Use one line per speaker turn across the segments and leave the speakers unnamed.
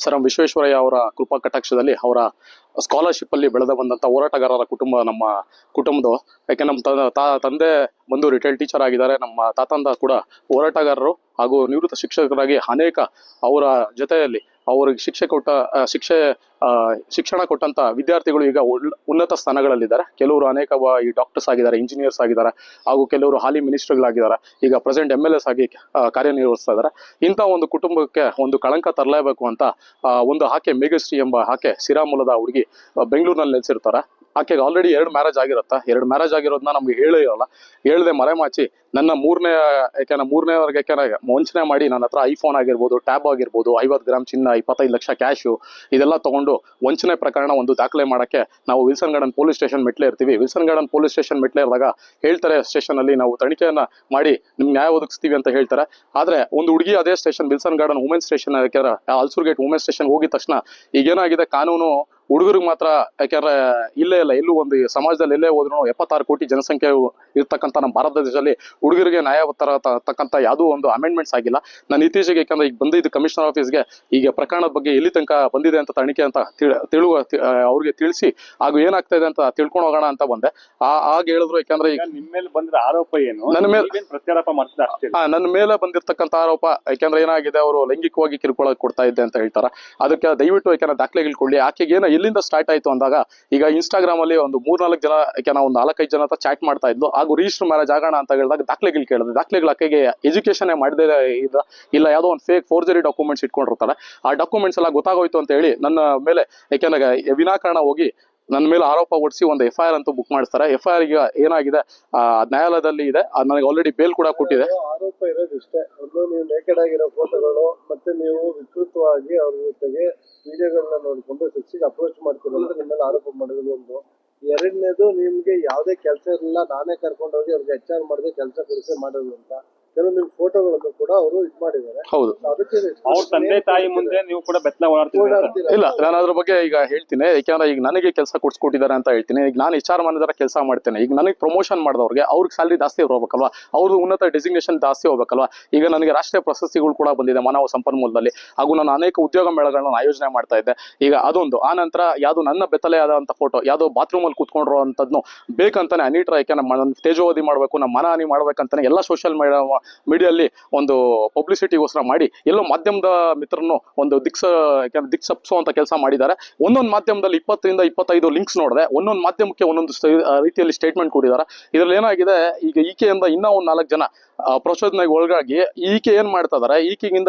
Sir M Visvesvaraya ಅವರ ಕೃಪಾ ಕಟಾಕ್ಷದಲ್ಲಿ ಅವರ scholarship ಅಲ್ಲಿ ಬೆಳೆದ ಬಂದಂತ ಹೋರಾಟಗಾರರ ಕುಟುಂಬ ನಮ್ಮ ಕುಟುಂಬದ. ಯಾಕೆ ನಮ್ಮ ತಂದೆ ಬಂದು ರಿಟೈರ್ಡ್ ಟೀಚರ್ ಆಗಿದ್ದಾರೆ. ನಮ್ಮ ತಾತಂದ ಕೂಡ ಹೋರಾಟಗಾರರು ಹಾಗೂ ನಿವೃತ್ತ ಶಿಕ್ಷಕರಾಗಿ ಅನೇಕ ಅವರ ಜೊತೆಯಲ್ಲಿ ಅವ್ರಿಗೆ ಶಿಕ್ಷಣ ಕೊಟ್ಟಂತ ವಿದ್ಯಾರ್ಥಿಗಳು ಈಗ ಉನ್ನತ ಸ್ಥಾನಗಳಲ್ಲಿದ್ದಾರೆ. ಕೆಲವರು ಅನೇಕ ಈ ಡಾಕ್ಟರ್ಸ್ ಆಗಿದ್ದಾರೆ, ಇಂಜಿನಿಯರ್ಸ್ ಆಗಿದ್ದಾರೆ, ಹಾಗೂ ಕೆಲವರು ಹಾಲಿ ಮಿನಿಸ್ಟರ್ಗಳಾಗಿದ್ದಾರೆ. ಈಗ ಪ್ರೆಸೆಂಟ್ MLS ಆಗಿ ಕಾರ್ಯನಿರ್ವಹಿಸ್ತಾ ಇದ್ದಾರೆ. ಇಂಥ ಒಂದು ಕುಟುಂಬಕ್ಕೆ ಒಂದು ಕಳಂಕ ತರಲೇಬೇಕು ಅಂತ ಒಂದು ಆಕೆ ಮೇಘಶ್ರೀ ಎಂಬ ಆಕೆ ಸಿರಾ ಮೂಲದ ಹುಡುಗಿ ಬೆಂಗಳೂರಿನಲ್ಲಿ ನೆಲೆಸಿರ್ತಾರೆ. ಆಕೆಗೆ ಆಲ್ರೆಡಿ 2 ಮ್ಯಾರೇಜ್ ಆಗಿರುತ್ತೆ. 2 ಮ್ಯಾರೇಜ್ ಆಗಿರೋದನ್ನ ನಮ್ಗೆ ಹೇಳದೆ ಮರೆಮಾಚಿ ನನ್ನ ಮೂರನೇವರೆಗೆ ವಂಚನೆ ಮಾಡಿ ನನ್ನ ಹತ್ರ ಐಫೋನ್ ಆಗಿರ್ಬೋದು, ಟ್ಯಾಬ್ ಆಗಿರ್ಬೋದು, 50 ಗ್ರಾಮ್ ಚಿನ್ನ, 25 ಲಕ್ಷ ಕ್ಯಾಶು ಇದೆಲ್ಲ ತಗೊಂಡು ವಂಚನೆ ಪ್ರಕರಣ ಒಂದು ದಾಖಲೆ ಮಾಡಕ್ಕೆ ನಾವು Wilson garden police station Mette ಇರ್ತೀವಿ. Wilson garden police station Mette ಇರುವಾಗ ಹೇಳ್ತಾರೆ ಸ್ಟೇಷನ್ ಅಲ್ಲಿ ನಾವು ತನಿಖೆಯನ್ನ ಮಾಡಿ ನಿಮ್ಗೆ ನ್ಯಾಯ ಒದಗಿಸ್ತೀವಿ ಅಂತ ಹೇಳ್ತಾರೆ. ಆದ್ರೆ ಒಂದು ಹುಡುಗಿ ಅದೇ station Wilson garden women station Ulsoor gate women station ಹೋಗಿದ ತಕ್ಷಣ ಈಗೇನಾಗಿದೆ, ಕಾನೂನು ಹುಡುಗರಿಗೆ ಮಾತ್ರ ಯಾಕಂದ್ರೆ ಇಲ್ಲೇ ಇಲ್ಲ, ಎಲ್ಲೂ ಒಂದು ಸಮಾಜದಲ್ಲಿ ಎಲ್ಲೇ ಹೋದ್ರು 76 ಕೋಟಿ ಜನಸಂಖ್ಯೆ ಇರ್ತಕ್ಕಂಥ ನಮ್ಮ ಭಾರತ ದೇಶದಲ್ಲಿ ಹುಡುಗರಿಗೆ ನ್ಯಾಯ ತಕ್ಕಂತ ಯಾವುದೋ ಒಂದು ಅಮೆಂಡ್ಮೆಂಟ್ಸ್ ಆಗಿಲ್ಲ. ನಾನು ಇತ್ತೀಚೆಗೆ ಯಾಕಂದ್ರೆ ಈಗ ಬಂದಿದ್ದು ಕಮಿಷನರ್ ಆಫೀಸ್ಗೆ ಈಗ ಪ್ರಕರಣದ ಬಗ್ಗೆ ಎಲ್ಲಿ ತನಕ ಬಂದಿದೆ ಅಂತ ತನಿಖೆ ಅಂತ ಅವ್ರಿಗೆ ತಿಳಿಸಿ ಹಾಗೂ ಏನಾಗ್ತಾ ಇದೆ ಅಂತ ತಿಳ್ಕೊಂಡು ಹೋಗೋಣ ಅಂತ ಬಂದೆ. ಆಗ ಹೇಳಿದ್ರು, ಯಾಕಂದ್ರೆ ಈಗ
ನಿಮ್ಮ ಮೇಲೆ ಬಂದಿರೋ ಆರೋಪ ಏನು,
ನನ್ನ ಮೇಲೆ
ಪ್ರತ್ಯಾರೋಪ ಮಾಡ್ತಿದ್ದಾರೆ.
ನನ್ನ ಮೇಲೆ ಬಂದಿರ್ತಕ್ಕಂಥ ಆರೋಪ ಯಾಕಂದ್ರೆ ಏನಾಗಿದೆ, ಅವರು ಲೈಂಗಿಕವಾಗಿ ಕಿರುಕುಳ ಕೊಡ್ತಾ ಇದ್ದೆ ಅಂತ ಹೇಳ್ತಾರೆ. ಅದಕ್ಕೆ ದಯವಿಟ್ಟು ಯಾಕಂದ್ರೆ ದಾಖಲೆಗಳು ಕೊಡ್ಲಿ. ಆಕೆಗೆ ಎಲ್ಲಿಂದ ಸ್ಟಾರ್ಟ್ ಆಯ್ತು ಅಂದಾಗ ಈಗ ಇನ್ಸ್ಟಾಗ್ರಾಮ್ ಅಲ್ಲಿ ಒಂದು 3-4 ಜನ ಯಾಕಂದ್ರೆ ಒಂದು 4-5 ಜನ ಹತ್ರ ಚಾಟ್ ಮಾಡ್ತಾ ಇದ್ಲು. ಹಾಗೂ ರಿಜಿಸ್ಟರ್ ಮ್ಯಾರೇಜ್ ಆಗೋಣ ಅಂತ ಹೇಳಿದಾಗ ದಾಖಲೆಗಳು ಕೇಳಿದೆ. ದಾಖಲೆಗಳು ಆಕೆಗೆ ಎಜುಕೇಶನ್ ಮಾಡದೇ ಇಲ್ಲ ಯಾವುದೋ ಒಂದು ಫೇಕ್ ಫೋರ್ಜರಿ ಡಾಕ್ಯುಮೆಂಟ್ಸ್ ಇಟ್ಕೊಂಡಿರ್ತಾರೆ. ಆ ಡಾಕ್ಯುಮೆಂಟ್ಸ್ ಎಲ್ಲ ಗೊತ್ತಾಗೋಯ್ತು ಅಂತ ಹೇಳಿ ನನ್ನ ಮೇಲೆ ಯಾಕಂದ್ರೆ ವಿನಾಕಾರಣ ಹೋಗಿ ನನ್ನ ಮೇಲೆ ಆರೋಪ ಹೊಡಿಸಿ ಒಂದು FIR ಅಂತೂ ಬುಕ್ ಮಾಡಿಸ್ತಾರೆ. FIR ಈಗ ಏನಾಗಿದೆ ನ್ಯಾಯಾಲಯದಲ್ಲಿ ಇದೆ. ನನಗೆ ಆಲ್ರೆಡಿ ಬೇಲ್ ಕೂಡ ಕೊಟ್ಟಿದೆ.
ಆರೋಪ ಇರೋದಿಷ್ಟೇ, ಒಂದು ನೀವು ನೇಕೆಡ್ ಆಗಿರೋ ಫೋಟೋಗಳು ಮತ್ತೆ ನೀವು ವಿಕೃತವಾಗಿ ಅವ್ರ ಜೊತೆಗೆ ವಿಡಿಯೋಗಳನ್ನ ನೋಡ್ಕೊಂಡು ಸೆಕ್ಸಿಗೆ ಅಪ್ರೋಚ್ ಮಾಡ್ತಿರೋದು ನಿಮ್ಮೆಲ್ಲ ಆರೋಪ ಮಾಡೋದು ಒಂದು. ಎರಡನೇದು, ನಿಮ್ಗೆ ಯಾವುದೇ ಕೆಲಸ ಇರಲಿಲ್ಲ, ನಾನೇ ಕರ್ಕೊಂಡೋಗಿ ಅವ್ರಿಗೆ HR ಮಾಡದೆ ಕೆಲಸ ಕೊಡಿಸಿ ಮಾಡೋದು ಅಂತ ಕೆಲವು ನಿಮ್ ಫೋಟೋಗಳನ್ನು ಕೂಡ ಅವರು ಇದು ಮಾಡಿದ್ದಾರೆ.
ಹೌದು,
ಅವ್ರ ತಂದೆ ತಾಯಿ ಮುಂದೆ ನೀವು ಕೂಡ ಬೆತ್ತಲ ಓಡಾಡ್ತೀರಿ.
ಇಲ್ಲ, ನಾನು ಅದ್ರ ಬಗ್ಗೆ ಈಗ ಹೇಳ್ತೀನಿ. ಯಾಕಂದ್ರೆ ಈಗ ನನಗೆ ಕೆಲಸ ಕೊಡ್ಸ್ಕೊಟ್ಟಿದ್ದಾರೆ ಅಂತ ಹೇಳ್ತೀನಿ. ಈಗ ನಾನು HR ಮ್ಯಾನೇಜರ್ ಕೆಲಸ ಮಾಡ್ತೇನೆ. ಈಗ ನನಗೆ ಪ್ರಮೋಷನ್ ಮಾಡಿದವ್ರಿಗೆ ಅವ್ರಿಗೆ ಸ್ಯಾಲರಿ ಜಾಸ್ತಿ ಹೋಗ್ಬೇಕಲ್ವಾ, ಅವ್ರದ್ದು ಉನ್ನತ ಡೆಸಿಗ್ನೇಷನ್ ಜಾಸ್ತಿ ಹೋಗ್ಬೇಕಲ್ವಾ. ಈಗ ನನಗೆ ರಾಷ್ಟ್ರೀಯ ಪ್ರಶಸ್ತಿಗಳು ಕೂಡ ಬಂದಿದೆ ಮಾನವ ಸಂಪನ್ಮೂಲದಲ್ಲಿ, ಹಾಗೂ ನಾನು ಅನೇಕ ಉದ್ಯೋಗ ಮೇಳಗಳನ್ನ ಆಯೋಜನೆ ಮಾಡ್ತಾ ಇದ್ದೆ. ಈಗ ಅದೊಂದು. ಆ ನಂತರ ಯಾವ್ದು ನನ್ನ ಬೆತ್ತಲೆ ಆದಂತ ಫೋಟೋ ಯಾವ್ದೋ ಬಾತ್ರೂಮ್ ಅಲ್ಲಿ ಕೂತ್ಕೊಂಡಿರೋ ಅಂತದ್ನು ಬೇಕಂತಾನೆ ಅನಿಟ್ರ ಯಾಕಂದ್ರೆ ತೇಜೋವಧಿ ಮಾಡ್ಬೇಕು, ನಮ್ಮ ಮಾನಹಾನಿ ಮಾಡ್ಬೇಕಂತಾನೆ ಎಲ್ಲ ಸೋಷಿಯಲ್ ಮೀಡಿಯಲ್ಲಿ ಒಂದು ಪಬ್ಲಿಸಿಟಿಗೋಸ್ಕರ ಮಾಡಿ ಎಲ್ಲೋ ಮಾಧ್ಯಮದ ಮಿತ್ರನು ಒಂದು ದಿಕ್ಸಪ್ಸೋ ಅಂತ ಕೆಲಸ ಮಾಡಿದ್ದಾರೆ. ಒಂದೊಂದು ಮಾಧ್ಯಮದಲ್ಲಿ 20-25 ಲಿಂಕ್ಸ್ ನೋಡಿದೆ. ಒಂದೊಂದು ಮಾಧ್ಯಮಕ್ಕೆ ಒಂದೊಂದು ರೀತಿಯಲ್ಲಿ ಸ್ಟೇಟ್ಮೆಂಟ್ ಕೊಟ್ಟಿದ್ದಾರೆ. ಇದ್ರಲ್ಲಿ ಏನಾಗಿದೆ, ಈಗ ಈಕೆಯಿಂದ ಇನ್ನೂ ಒಂದು 4 ಜನ ಪ್ರಚೋದನೆಗೆ ಒಳಗಾಗಿ ಈಕೆ ಏನ್ ಮಾಡ್ತಾ ಇದಾರೆ, ಈಕೆಗಿಂದ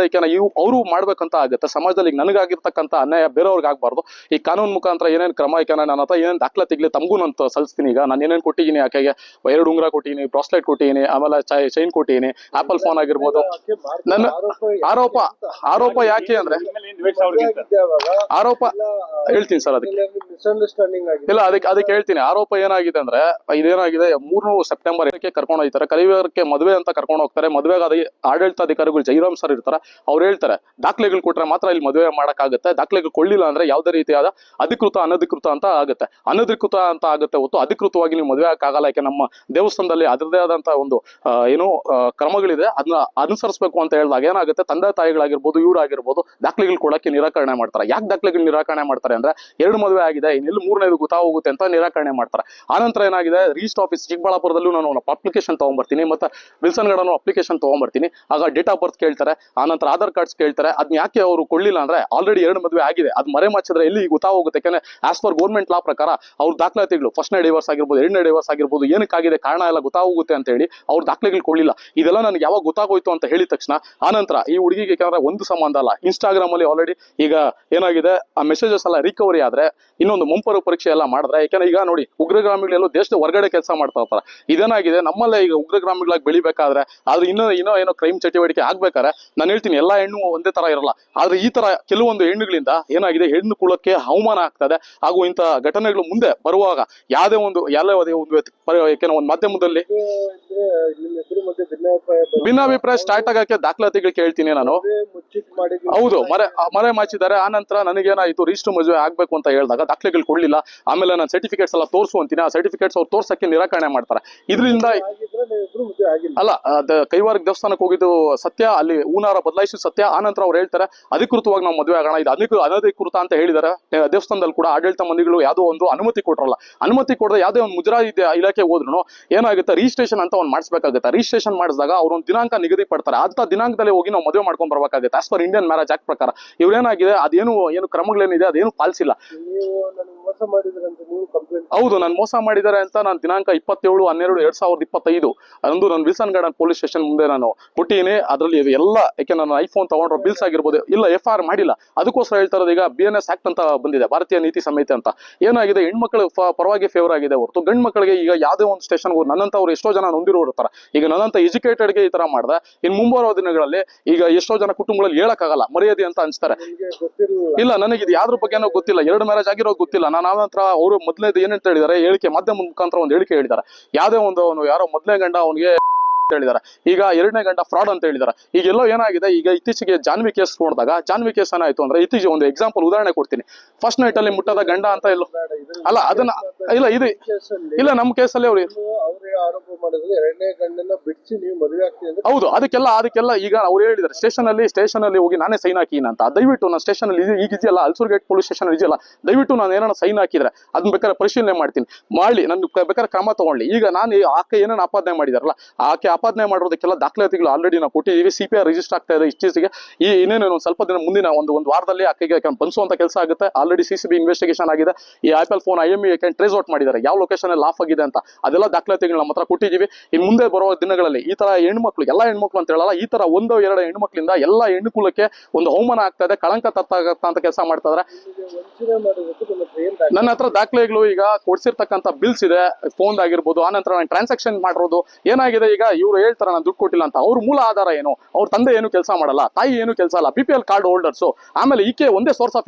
ಅವರು ಮಾಡ್ಬೇಕಂತ ಆಗುತ್ತೆ ಸಮಾಜದಲ್ಲಿ. ಈಗ ನನಗಾಗಿರ್ತಕ್ಕಂಥ ಅನ್ಯಾಯ ಬೇರೆಯವ್ರಿಗೆ ಆಗ್ಬಾರ್ದು. ಈ ಕಾನೂನು ಮುಖಾಂತರ ಏನೇನು ಕ್ರಮ ನನ್ನ ಹತ್ರ ಏನೇನು ದಾಖಲೆ ತೆಗ್ಲಿ ತಮಗೂ ನಾನು ಸಲ್ಲಿಸ್ತೀನಿ. ಈಗ ನಾನು ಏನೇನು ಕೊಟ್ಟಿದ್ದೀನಿ, ಆಕೆಗೆ 2 ಉಂಗುರ ಕೊಟ್ಟಿದ್ದೀನಿ, ಬ್ರಾಸ್ಲೆಟ್ ಕೊಟ್ಟಿದ್ದೀನಿ, ಆಮೇಲೆ ಚೈನ್ ಕೊಟ್ಟಿದ್ದೀನಿ, ಆಪಲ್ ಫೋನ್ ಆಗಿರ್ಬೋದು. ನನ್ನ ಆರೋಪ ಯಾಕೆ ಅಂದ್ರೆ ಆರೋಪ ಹೇಳ್ತೀನಿ ಸರ್, ಅದಕ್ಕೆ ಇಲ್ಲ ಅದಕ್ಕೆ ಹೇಳ್ತೀನಿ. ಆರೋಪ ಏನಾಗಿದೆ ಅಂದ್ರೆ ಇದೇನಾಗಿದೆ, 3 ಸೆಪ್ಟೆಂಬರ್ ಕರ್ಕೊಂಡು ಹೋಗ್ತಾರೆ. ಕರಿವೇರಕ್ಕೆ ಮದುವೆ ಅಂತ ಕರ್ಕೊಂಡು ಹೋಗ್ತಾರೆ. ಮದುವೆಗೆ ಆಡಳಿತಾಧಿಕಾರಿಗಳು ಜೈರಾಮ್ ಸರ್ ಇರ್ತಾರೆ. ಅವ್ರು ಹೇಳ್ತಾರೆ ದಾಖಲೆಗಳು ಕೊಟ್ರೆ ಮಾತ್ರ ಇಲ್ಲಿ ಮದುವೆ ಮಾಡಕ್ಕಾಗುತ್ತೆ, ದಾಖಲೆಗಳು ಕೊಳ್ಳಿಲ್ಲ ಅಂದ್ರೆ ಯಾವುದೇ ರೀತಿಯಾದ ಅನಧಿಕೃತ ಅಂತ ಆಗುತ್ತೆ. ಅನಧಿಕೃತ ಅಂತ ಆಗುತ್ತೆ ಹೊತ್ತು ಅಧಿಕೃತವಾಗಿ ನೀವು ಮದುವೆ ಆಗಕ್ಕಾಗಲ್ಲ. ಯಾಕೆ ನಮ್ಮ ದೇವಸ್ಥಾನದಲ್ಲಿ ಅದರದೇ ಆದಂತ ಒಂದು ಕ್ರಮಗಳಿದೆ, ಅದನ್ನ ಅನುಸರಿಸಬೇಕು ಅಂತ ಹೇಳಿದಾಗ ಏನಾಗುತ್ತೆ, ತಂದೆ ತಾಯಿಗಳಾಗಿರ್ಬೋದು ಇವರಾಗಿರ್ಬೋದು ದಾಖಲೆಗಳು ಕೊಡಕ್ಕೆ ನಿರಾಕರಣೆ ಮಾಡ್ತಾರೆ. ಯಾಕೆ ದಾಖಲೆಗಳು ನಿರಾಕರಣೆ ಮಾಡ್ತಾರೆ ಅಂದ್ರೆ 2 ಮದುವೆ ಆಗಿದೆ, ಇನ್ನೆಲ್ಲ 3ನೇದು ಗೊತ್ತಾಗೋಗುತ್ತೆ ಅಂತ ನಿರಾಕರಣೆ ಮಾಡ್ತಾರೆ. ಆನಂತರ ಏನಾಗಿದೆ, ರಿಜಿಸ್ಟರ್ ಆಫೀಸ್ ಚಿಕ್ಕಬಳ್ಳಾಪುರದಲ್ಲೂ ನಾನು ಅಪ್ಲಿಕೇಶನ್ ತಗೊಂಡ್ಬರ್ತೀನಿ, ಮತ್ತೆ ವಿಲ್ಸನ್ ಗಾರ್ಡನ್ ಅಪ್ಲಿಕೇಶನ್ ತಗೊಂಡ್ಬರ್ತೀನಿ. ಆಗ ಡೇಟ್ ಆಫ್ ಬರ್ತ್ ಕೇಳ್ತಾರೆ, ಆನಂತರ ಆಧಾರ್ ಕಾರ್ಡ್ಸ್ ಕೇಳ್ತಾರೆ. ಅದನ್ನ ಯಾಕೆ ಅವರು ಕೊಳ್ಳಿಲ್ಲ ಅಂದ್ರೆ ಆಲ್ರೆಡಿ 2 ಮದುವೆ ಆಗಿದೆ, ಅದು ಮರೆಮಾಚಿದ್ರೆ ಎಲ್ಲಿ ಗೊತ್ತಾಗೋಗುತ್ತೆ. ಯಾಕಂದ್ರೆ ಆಸ್ ಪರ್ ಗೌರ್ಮೆಂಟ್ ಲಾ ಪ್ರಕಾರ ಅವ್ರ ದಾಖಲಾತಿಗಳು ಫಸ್ಟ್ನೇ ಡಿವೋರ್ಸ್ ಆಗಿರ್ಬೋದು, 2ನೇ ಡಿವೋರ್ಸ್ ಆಗಿರ್ಬೋದು, ಏನಕ್ಕಾಗಿದೆ ಕಾರಣ ಎಲ್ಲ ಗೊತ್ತಾಗೋಗುತ್ತೆ ಅಂತ ಹೇಳಿ ಅವ್ರ ದಾಖಲೆಗಳು ಕೊಳ್ಳಿಲ್ಲ. ಇದೆಲ್ಲ ನನಗೆ ಯಾವಾಗ ಗೊತ್ತಾಗೋಯ್ತು ಅಂತ ಹೇಳಿದ ತಕ್ಷಣ ಆನಂತರ ಈ ಹುಡುಗಿಗೆ ಯಾಕಂದ್ರೆ ಒಂದು ಸಂಬಂಧ ಅಲ್ಲ, ಇನ್ಸ್ಟಾಗ್ರಾಮ್ ಅಲ್ಲಿ ಆಲ್ರೆಡಿ ಈಗ ಏನಾಗಿದೆ, ಆ ಮೆಸೇಜಸ್ ಎಲ್ಲ ರಿಕವರಿ ಆದ್ರೆ ಇನ್ನೊಂದು ಮುಂಪರು ಪರೀಕ್ಷೆ ಎಲ್ಲ ಮಾಡಿದ್ರೆ, ಯಾಕಂದ್ರೆ ಈಗ ನೋಡಿ ಉಗ್ರಗಾಮಿಗಳೆಲ್ಲೋ ದೇಶದ ಹೊರಗಡೆ ಕೆಲಸ ಮಾಡ್ತಾ ಇರ್ತಾರೆ. ಇದೇನಾಗಿದೆ, ನಮ್ಮಲ್ಲೇ ಈಗ ಉಗ್ರಗಾಮಿಗಳಾಗಿ ಬೆಳಿಬೇಕಾದ್ರೆ ಆದ್ರೆ ಏನೋ ಕ್ರೈಮ್ ಚಟುವಟಿಕೆ ಆಗ್ಬೇಕಾದ್ರೆ ನಾನು ಹೇಳ್ತೀನಿ ಎಲ್ಲಾ ಹೆಣ್ಣು ಒಂದೇ ತರ ಇರಲ್ಲ. ಆದ್ರೆ ಈ ತರ ಕೆಲವೊಂದು ಹೆಣ್ಣುಗಳಿಂದ ಏನಾಗಿದೆ, ಹೆಣ್ಣು ಕುಲಕ್ಕೆ ಅವಮಾನ ಆಗ್ತದೆ. ಹಾಗೂ ಇಂಥ ಘಟನೆಗಳು ಮುಂದೆ ಬರುವಾಗ ಯಾವುದೇ ಒಂದು ಯಾಕೆಂದ್ರೆ ಒಂದು ಮಾಧ್ಯಮದಲ್ಲಿ ಭಿನ್ನಾಭಿಪ್ರಾಯ ಸ್ಟಾರ್ಟ್ ಆಗಕ್ಕೆ ದಾಖಲಾತಿಗಳು ಕೇಳ್ತೀನಿ ನಾನು. ಹೌದು, ಮರೆ ಮಾಚಿದ್ದಾರೆ. ಆ ನಂತರ ನನಗೇನಾಯ್ತು, ರಿಜಿಸ್ಟರ್ ಮದುವೆ ಮದುವೆ ಆಗ್ಬೇಕು ಅಂತ ಹೇಳಿದಾಗ ದಾಖಲೆಗಳು ಕೊಡ್ಲಿಲ್ಲ. ಆಮೇಲೆ ನಾನು ಸರ್ಟಿಫಿಕೇಟ್ಸ್ ಎಲ್ಲ ತೋರಿಸು ಅಂತೀನಿ, ಆ ಸರ್ಟಿಫಿಕೇಟ್ಸ್ ಅವ್ರು ತೋರ್ಸಕ್ಕೆ ನಿರಾಕರಣೆ ಮಾಡ್ತಾರೆ. ಇದರಿಂದ ಅಲ್ಲ, ಕೈವಾರಕ್ಕೆ ದೇವಸ್ಥಾನಕ್ಕೆ ಹೋಗಿದ್ದು ಸತ್ಯ, ಅಲ್ಲಿ ಹೂನಾರ ಬದಲಾಯಿಸಿದ ಸತ್ಯ. ಆನಂತರ ಅವ್ರು ಹೇಳ್ತಾರೆ ಅಧಿಕೃತವಾಗಿ ನಾವು ಮದುವೆ ಆಗೋಣ, ಇದು ಅನಧಿಕೃತ ಅಂತ ಹೇಳಿದ್ದಾರೆ. ದೇವಸ್ಥಾನದಲ್ಲಿ ಕೂಡ ಆಡಳಿತ ಮಂದಿಗಳು ಯಾವುದೋ ಒಂದು ಅನುಮತಿ ಕೊಟ್ರಲ್ಲ, ಅನುಮತಿ ಕೊಡದೆ ಯಾವುದೇ ಒಂದು ಮುಜರಾಯಿ ಇಲಾಖೆ ಹೋದ್ರು ಏನಾಗುತ್ತೆ, ರಿಜಿಸ್ಟ್ರೇಷನ್ ಅಂತ ಒಂದು ಮಾಡಿಸ್ಬೇಕಾಗುತ್ತೆ. ರಿಜಿಸ್ಟ್ರೇಷನ್ ಮಾಡಿಸಿದಾಗ ಅವ್ರು ಒಂದು ದಿನಾಂಕ ನಿಗದಿ ಪಡ್ತಾರೆ, ಅಂತ ದಿನಾಂಕದಲ್ಲಿ ಹೋಗಿ ನಾವು ಮದುವೆ ಮಾಡ್ಕೊಂಡ್ ಬರ್ಬೇಕಾಗುತ್ತೆ as per Indian marriage act ಪ್ರಕಾರ. ಇವ್ರೇನಾಗಿದೆ ಅದೇನು ಕ್ರಮಗಳೇನಿದೆ ಅದೇನು ಪಾಲಿಸಿಲ್ಲ. ಹೌದು, ನಾನು ಮೋಸ ಮಾಡಿದ್ದಾರೆ ಅಂತ ನಾನು ದಿನಾಂಕ 27/12/2025 ಅಂದು ನಾನು ವಿಲ್ಸನ್ ಗಾರ್ಡನ್ ಪೊಲೀಸ್ ಸ್ಟೇಷನ್ ಮುಂದೆ ನಾನು ಕೊಟ್ಟಿದ್ದೀನಿ. ಅದರಲ್ಲಿ ಎಲ್ಲ ಯಾಕೆ ನಾನು ಐಫೋನ್ ತಗೊಂಡ್ರೆ ಬಿಲ್ಸ್ ಆಗಿರ್ಬೋದು, ಇಲ್ಲ FIR ಮಾಡಿಲ್ಲ. ಅದಕ್ಕೋಸ್ಕರ ಹೇಳ್ತಾ ಇರೋದು, ಈಗ BNS ಆಕ್ಟ್ ಅಂತ ಬಂದಿದೆ, ಭಾರತೀಯ ನೀತಿ ಸಂಹಿತೆ ಅಂತ. ಏನಾಗಿದೆ, ಹೆಣ್ಮಕ್ಳು ಪರವಾಗಿ ಫೇವರ್ ಆಗಿದೆ ಹೊರತು ಗಂಡು ಮಕ್ಕಳಿಗೆ ಈಗ ಯಾವುದೇ ಒಂದು ಸ್ಟೇಷನ್ ನನ್ನಂತವ್ರು ಎಷ್ಟೋ ಜನ ನೊಂದಿರೋರು ಇರ್ತಾರೆ. ಈಗ ನನ್ನಂತ ಎಜುಕೇಟೆಡ್ಗೆ ಈ ತರ ಮಾಡಿದೆ, ಇನ್ನು ಮುಂಬರುವ ದಿನಗಳಲ್ಲಿ ಈಗ ಎಷ್ಟೋ ಜನ ಕುಟುಂಬಗಳಲ್ಲಿ ಹೇಳಕ್ಕಾಗಲ್ಲ, ಮರ್ಯಾದೆ ಅಂತ ಅನ್ಸ್ತಾರೆ. ಇಲ್ಲ, ನನಗೆ ಇದು ಯಾವ್ದ್ರ ಬಗ್ಗೆನೋ ಗೊತ್ತಿಲ್ಲ, 2 ಮ್ಯಾರೇಜ್ ಆಗಿರೋದು ಗೊತ್ತಿಲ್ಲ. ನಾನು ಆನಂತರ ಅವರು ಮೊದಲನೇದು ಏನಂತ ಹೇಳಿದ್ದಾರೆ, ಹೇಳಿಕೆ ಮಾಧ್ಯಮ ಮುಖಾಂತರ ಒಂದು ಹೇಳಿಕೆ ಹೇಳಿದ್ದಾರೆ. ಯಾವುದೇ ಒಂದು ಯಾರೋ ಮೊದಲನೇ ಗಂಡ ಅವನಿಗೆ ಹೇಳಿದ್ದಾರೆ, ಈಗ 2ನೇ ಗಂಡ ಫ್ರಾಡ್ ಅಂತ ಹೇಳಿದ್ದಾರೆ. ಈಗೆಲ್ಲೋ ಏನಾಗಿದೆ, ಈಗ ಇತ್ತೀಚೆಗೆ ಜಾನ್ವಿ ಕೇಸ್ ನೋಡಿದಾಗ, ಜಾನ್ವಿ ಕೇಸ್ ಏನಾಯ್ತು ಅಂದ್ರೆ, ಇತ್ತೀಚೆಗೆ ಒಂದು ಎಕ್ಸಾಂಪಲ್ ಉದಾಹರಣೆ ಕೊಡ್ತೀನಿ. ಫಸ್ಟ್ ನೈಟ್ ಅಲ್ಲಿ ಮುಟ್ಟದ ಗಂಡ ಅಂತ ಎಲ್ಲೋ ಅಲ್ಲ, ಅದನ್ನ ಇಲ್ಲ, ಇದು ಇಲ್ಲ, ನಮ್ಮ ಕೇಸಲ್ಲಿ ಅವ್ರು
ಆರೋಪ ಮಾಡಿದ್ರೆ 2ನೇ ಗಂಡನ್ನ ಬಿಡಿಸಿ ನೀವು ಮದುವೆ ಆಗ್ತೀವಿ ಅಂತ.
ಹೌದು, ಅದಕ್ಕೆಲ್ಲ ಈಗ ಅವ್ರು ಹೇಳಿದ್ದಾರೆ ಸ್ಟೇಷನ್ ಅಲ್ಲಿ ಹೋಗಿ ನಾನೇ ಸೈನ್ ಹಾಕಿನ ಅಂತ. ದಯವಿಟ್ಟು ನಾನು ಸ್ಟೇಷನ್ ಅಲ್ಲಿ ಈಗ ಇದೆಯಲ್ಲ, ಅಲ್ಸೂರ್ ಗೇಟ್ ಪೊಲೀಸ್ ಸ್ಟೇಷನ್ ಇದೆಯಲ್ಲ, ದಯವಿಟ್ಟು ನಾನು ಏನಾರ ಸೈನ್ ಹಾಕಿದ್ರೆ ಅದನ್ನ ಬೇಕಾದ್ರೆ ಪರಿಶೀಲನೆ ಮಾಡ್ತೀನಿ, ಮಾಡಿ ನನ್ ಬೇಕಾದ್ರೆ ಕ್ರಮ ತಗೊಳ್ಳಿ. ಈಗ ನಾನು ಆಕೆ ಏನೇನು ಆಪಾದನೆ ಮಾಡಿದಾರಲ್ಲ, ಆಕೆ ಆಪಾದನೆ ಮಾಡಿರೋದಕ್ಕೆಲ್ಲ ದಾಖಲಾತಿಗಳು ಆಲ್ರೆಡಿ ನಾವು ಕೊಟ್ಟಿದ್ದೀವಿ. CPR ರಿಜಿಸ್ಟರ್ ಆಗ್ತಾ ಇದೆ ಇತ್ತೀಚೆಗೆ. ಈ ಇನ್ನೇನು ಒಂದು ಸ್ವಲ್ಪ ದಿನ ಮುಂದಿನ ಒಂದು ವಾರದಲ್ಲಿ ಆಕೆಗೆ ಬಂಧಿಸುವಂತ ಕೆಲಸ ಆಗುತ್ತೆ. ಆಲ್ರೆಡಿ CCB ಇನ್ವೆಸ್ಟಿಗೇಷನ್ ಆಗಿದೆ. ಈ apple phone IME trace out ಮಾಡಿದ್ದಾರೆ, ಯಾವ ಲೊಕೇಶನ್ ಅಲ್ಲಿ ಆಫ್ ಆಗಿದೆ ಅಂತ. ಅದೆಲ್ಲ ದಾಖಲಾತಿಗಳು ನಮ್ಮ ಹತ್ರ ಕೊಟ್ಟಿದ್ದೀವಿ. ಇನ್ನು ಮುಂದೆ ಬರುವ ದಿನಗಳಲ್ಲಿ ಈ ತರ ಹೆಣ್ಮಕ್ಳು, ಎಲ್ಲಾ ಹೆಣ್ಮಕ್ಳು ಅಂತ ಹೇಳಲ್ಲ, ಈ ತರ 1-2 ಹೆಣ್ಮಕ್ಳಿಂದ ಎಲ್ಲಾ ಹೆಣ್ಣುಕುಲಕ್ಕೆ ಒಂದು ಅವಮಾನ ಆಗ್ತಾ ಇದೆ, ಕಳಂಕ ತತ್ತಾಗತ್ತ ಅಂತ ಕೆಲಸ ಮಾಡ್ತಾ ಇದಾರೆ. ನನ್ನ ಹತ್ರ ದಾಖಲೆಗಳು ಈಗ ಕೊಡ್ಸಿರ್ತಕ್ಕಂಥ ಬಿಲ್ಸ್ ಇದೆ, ಫೋನ್ ಆಗಿರ್ಬೋದು. ಆನಂತರ ನಾನು ಟ್ರಾನ್ಸಾಕ್ಷನ್ ಮಾಡಿರೋದು ಏನಾಗಿದೆ, ಈಗ ಇವ್ರು ಹೇಳ್ತಾರೆ ನಾನು ದುಡ್ಡು ಕೊಟ್ಟಿಲ್ಲ ಅಂತ. ಅವ್ರ ಮೂಲ ಆಧಾರ ಏನು, ಅವ್ರ ತಂದೆ ಏನು ಕೆಲಸ ಮಾಡಲ್ಲ, ತಾಯಿ ಏನು ಕೆಲಸ ಅಲ್ಲ, BPL ಕಾರ್ಡ್ ಹೋಲ್ಡರ್ಸ್. ಆಮೇಲೆ ಈಕೆ ಒಂದೇ ಸೋರ್ಸ್ ಆಫ್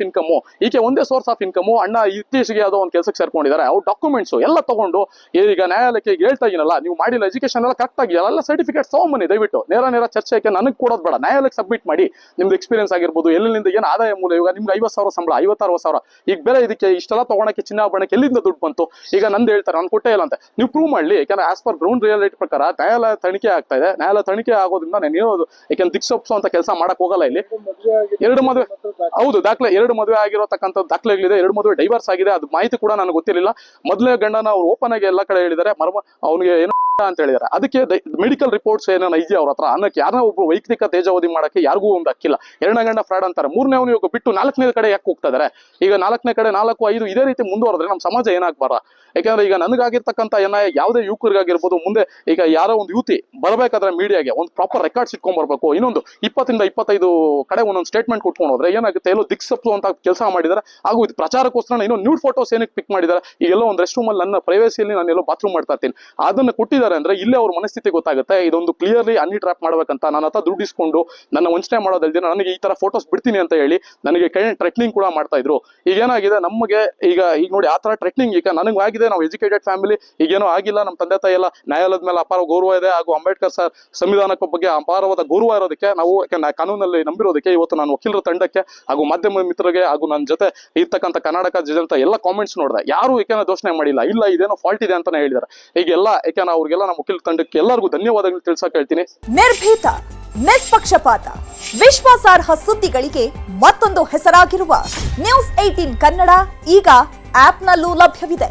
ಇನ್ಕಮ್, ಅಣ್ಣ ಇತ್ತೀಚೆಗೆ ಯಾವುದೋ ಒಂದು ಕೆಲಸಕ್ಕೆ ಸೇರ್ಕೊಂಡಿದ್ದಾರೆ. ಅವ್ರ ಡಾಕ್ಯುಮೆಂಟ್ಸ್ ಎಲ್ಲ ತಗೊಂಡು ಈಗ ನ್ಯಾಯಾಲಯಕ್ಕೆ ಹೇಳ್ತಾ ಇದೀನಲ್ಲ, ನೀವು ಮಾಡಿಲ್ಲ, ಎಜುಕೇಶನ್ ಎಲ್ಲ ಕರೆಕ್ಟ್ ಆಗಿಲ್ಲ, ಎಲ್ಲ ಸರ್ಟಿಫಿಕೇಟ್ ತಗೊಂಬನ್ನಿ ದಯವಿಟ್ಟು. ನೇರ ಚರ್ಚೆಗೆ ನನಗೆ ಕೊಡೋದು ಬೇಡ, ನ್ಯಾಯಾಲಯಕ್ಕೆ ಸಬ್ಮಿಟ್ ಮಾಡಿ. ನಿಮ್ದು ಎಕ್ಸ್ಪೀರಿಯನ್ಸ್ ಆಗಿರ್ಬೋದು, ಎಲ್ಲಿಂದ ಏನು ಆದಾಯ ಮೂಲ. ಇವಾಗ ನಿಮ್ಗೆ 50,000 ಸಂಬಳ, 50-60,000. ಈಗ ಬೇರೆ ಇದಕ್ಕೆ ಇಷ್ಟೆಲ್ಲ ತಗೊಳಕ್ಕೆ ಚಿನ್ನಾಭರಣಕ್ಕೆ ಎಲ್ಲಿಂದ ದುಡ್ಡು ಬಂತು? ಈಗ ನಂದು ಹೇಳ್ತಾರೆ ನಾನು ಕೊಟ್ಟೇ ಇಲ್ಲ ಅಂತ. ನೀವು ಪ್ರೂವ್ ಮಾಡಲಿ. ಯಾಕಂದ್ರೆ ಆಸ್ ಪರ್ ಗ್ರೌಂಡ್ ರಿಯಾಲಿಟಿ ಪ್ರಕಾರ ನ್ಯಾಯಾಲಯ ತನಿಖೆ ಆಗ್ತಾ ಇದೆ. ನ್ಯಾಯಾಲಯ ತನಿಖೆ ಆಗೋದ್ರಿಂದ ನಾನು ಹೇಳೋದು, ಯಾಕಂದ್ರೆ ದಿಕ್ಸೊಪ್ಸು ಅಂತ ಕೆಲಸ ಮಾಡಕ್ ಹೋಗಲ್ಲ ಇಲ್ಲಿ. 2 ಮದುವೆ, ಹೌದು, ದಾಖಲೆ 2 ಮದುವೆ ಆಗಿರೋತಕ್ಕಂಥ ದಾಖಲೆಗಳಿದೆ. 2 ಮದುವೆ ಡೈವರ್ಸ್ ಆಗಿದೆ, ಅದು ಮಾಹಿತಿ ಕೂಡ ನನಗೆ ಗೊತ್ತಿರಲಿಲ್ಲ. ಮೊದಲೇ ಗಂಡನ ಅವ್ರು ಓಪನ್ ಆಗಿ ಎಲ್ಲ ಕಡೆ ಹೇಳಿದ್ದಾರೆ, ಅವನಿಗೆ ಏನು ಅಂತ ಹೇಳಿದ್ದಾರೆ. ಅದಕ್ಕೆ ಮೆಡಿಕಲ್ ರಿಪೋರ್ಟ್ಸ್ ಏನೇನು ಇದೆಯಾ ಅವ್ರ ಹತ್ರ ಅನ್ನಕ್ಕೆ, ಯಾರನ್ನ ಒಬ್ರು ವೈಯಕ್ತಿಕ ತೇಜಾವಧಿ ಮಾಡಕ್ಕೆ ಯಾರಿಗೂ ಒಂದು ಹಕ್ಕಿಲ್ಲ. 2ನೇ ಗಂಡ ಫ್ರಾಡ್ ಅಂತಾರೆ, 3ನೇವನು ಇವಾಗ ಬಿಟ್ಟು 4ನೇ ಕಡೆ ಯಾಕೆ ಹೋಗ್ತಾ ಇದಾರೆ? ಈಗ 4ನೇ ಕಡೆ 4-5 ಇದೇ ರೀತಿ ಮುಂದುವರೆದ್ರೆ ನಮ್ಮ ಸಮಾಜ ಏನಾಗ್ಬಾರ? ಯಾಕಂದ್ರೆ ಈಗ ನನಗಾಗಿರ್ತಕ್ಕಂಥ ಯಾವುದೇ ಯುವಕರಿಗಾಗಿರ್ಬೋದು, ಮುಂದೆ ಈಗ ಯಾರೋ ಒಂದು ಯುವತಿ ಬರ್ಬೇಕಾದ್ರೆ ಮೀಡಿಯಾಗೆ ಒಂದು ಪ್ರಾಪರ್ ರೆಕಾರ್ಡ್ಸ್ ಇಟ್ಕೊಂಡ್ ಬರ್ಬೇಕು. ಇನ್ನೊಂದು 20-25 ಕಡೆ ಒಂದೊಂದು ಸ್ಟೇಟ್ಮೆಂಟ್ ಕೊಟ್ಕೊಂಡು ಹೋದ್ರೆ ಏನಾಗುತ್ತೆ, ಎಲ್ಲೋ ದಿಕ್ಸಪ್ಪು ಅಂತ ಕೆಲಸ ಮಾಡಿದ್ದಾರೆ. ಹಾಗೂ ಇದು ಪ್ರಚಾರಕ್ಕೋಸ್ಕರ ಇನ್ನೂ ನ್ಯೂಡ್ ಫೋಟೋಸ್ ಏನಕ್ಕೆ ಪಿಕ್ ಮಾಡಿದ್ದಾರೆ. ಈಗೆಲ್ಲೋ ಒಂದು ರೆಸ್ಟ್ ರೂಮ್ ಅಲ್ಲಿ ನನ್ನ ಪ್ರೈವೇಸಿಯಲ್ಲಿ ನಾನು ಎಲ್ಲೋ ಬಾತ್ರೂಮ್ ಮಾಡ್ತಾ ಇರ್ತೀನಿ, ಅದನ್ನ ಕೊಟ್ಟಿದ್ದಾರೆ ಅಂದ್ರೆ ಇಲ್ಲೇ ಅವ್ರ ಮನಸ್ಥಿತಿ ಗೊತ್ತಾಗುತ್ತೆ. ಇದೊಂದು ಕ್ಲಿಯರ್ಲಿ ಅನ್ನಿ ಟ್ರ್ಯಾಪ್ ಮಾಡ್ಬೇಕಂತ ನನ್ನ ಹತ್ರ ದುಡ್ಡಿಸ್ಕೊಂಡು ನನ್ನ ವಂಚನೆ ಮಾಡೋದಲ್ದಿನ ನನಗೆ ಈ ತರ ಫೋಟೋಸ್ ಬಿಡ್ತೀನಿ ಅಂತ ಹೇಳಿ ನನಗೆ ಕೈ ಟ್ರೆಕ್ನಿಂಗ್ ಕೂಡ ಮಾಡ್ತಾ ಇದ್ರು. ಈಗ ಏನಾಗಿದೆ ನಮಗೆ, ಈಗ ನೋಡಿ ಆ ತರ ಟ್ರೆಕ್ನಿಂಗ್ ಈಗ ನನಗೆ ಆಗಿದೆ. ನಾವು ಎಜುಕೇಟೆಡ್ ಫ್ಯಾಮಿಲಿ, ಈಗೇನೋ ಆಗಿಲ್ಲ. ನಮ್ಮ ತಂದೆ ತಾಯಿ ಎಲ್ಲ ನ್ಯಾಯಾಲಯದ ಮೇಲೆ ಅಪಾರ ಗೌರವ ಇದೆ. ಹಾಗೂ ಅಂಬೇಡ್ಕರ್ ಸರ್ ಸಂವಿಧಾನಕ್ಕೆ ಬಗ್ಗೆ ಅಪಾರವಾದ ಗೌರವ ಇರೋದಕ್ಕೆ, ನಾವು ಕಾನೂನಲ್ಲಿ ನಂಬಿರೋದಕ್ಕೆ ಇವತ್ತು ನಾನು ವಕೀಲರ ತಂಡಕ್ಕೆ ಹಾಗೂ ಮಾಧ್ಯಮ ಮಿತ್ರರಿಗೆ ಹಾಗೂ ನನ್ನ ಜೊತೆ ಇರ್ತಕ್ಕಂಥ ಕರ್ನಾಟಕ ಜನತೆ ಎಲ್ಲ ಕಾಮೆಂಟ್ಸ್ ನೋಡಿದೆ. ಯಾರು ಏಕೆನ ದೋಷಣೆ ಮಾಡಿಲ್ಲ, ಇಲ್ಲ ಇದೇನೋ ಫಾಲ್ಟ್ ಇದೆ ಅಂತಾನೆ ಹೇಳಿದ್ದಾರೆ. ಈಗೆಲ್ಲ ಏಕೆನ ಅವ್ರಿಗೆಲ್ಲ ನಮ್ಮ ವಕೀಲ ತಂಡಕ್ಕೆ ಎಲ್ಲರಿಗೂ ಧನ್ಯವಾದಗಳು ತಿಳಿಸಕ್ ಹೇಳ್ತೀನಿ.
ನಿರ್ಭೀತ, ನಿಷ್ಪಕ್ಷಪಾತ, ವಿಶ್ವಾಸಾರ್ಹ ಸುದ್ದಿಗಳಿಗೆ ಮತ್ತೊಂದು ಹೆಸರಾಗಿರುವ ನ್ಯೂಸ್ 18 ಕನ್ನಡ ಈಗ ಆಪ್ನಲ್ಲೂ ಲಭ್ಯವಿದೆ.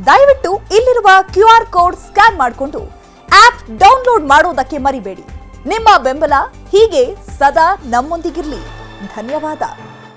ದಯವಿಟ್ಟು ಇಲ್ಲಿರುವ QR ಕೋಡ್ ಸ್ಕ್ಯಾನ್ ಮಾಡಿಕೊಂಡು ಆಪ್ ಡೌನ್ಲೋಡ್ ಮಾಡೋದಕ್ಕೆ ಮರಿಬೇಡಿ. ನಿಮ್ಮ ಬೆಂಬಲ ಹೀಗೆ ಸದಾ ನಮ್ಮೊಂದಿಗಿರಲಿ. ಧನ್ಯವಾದ.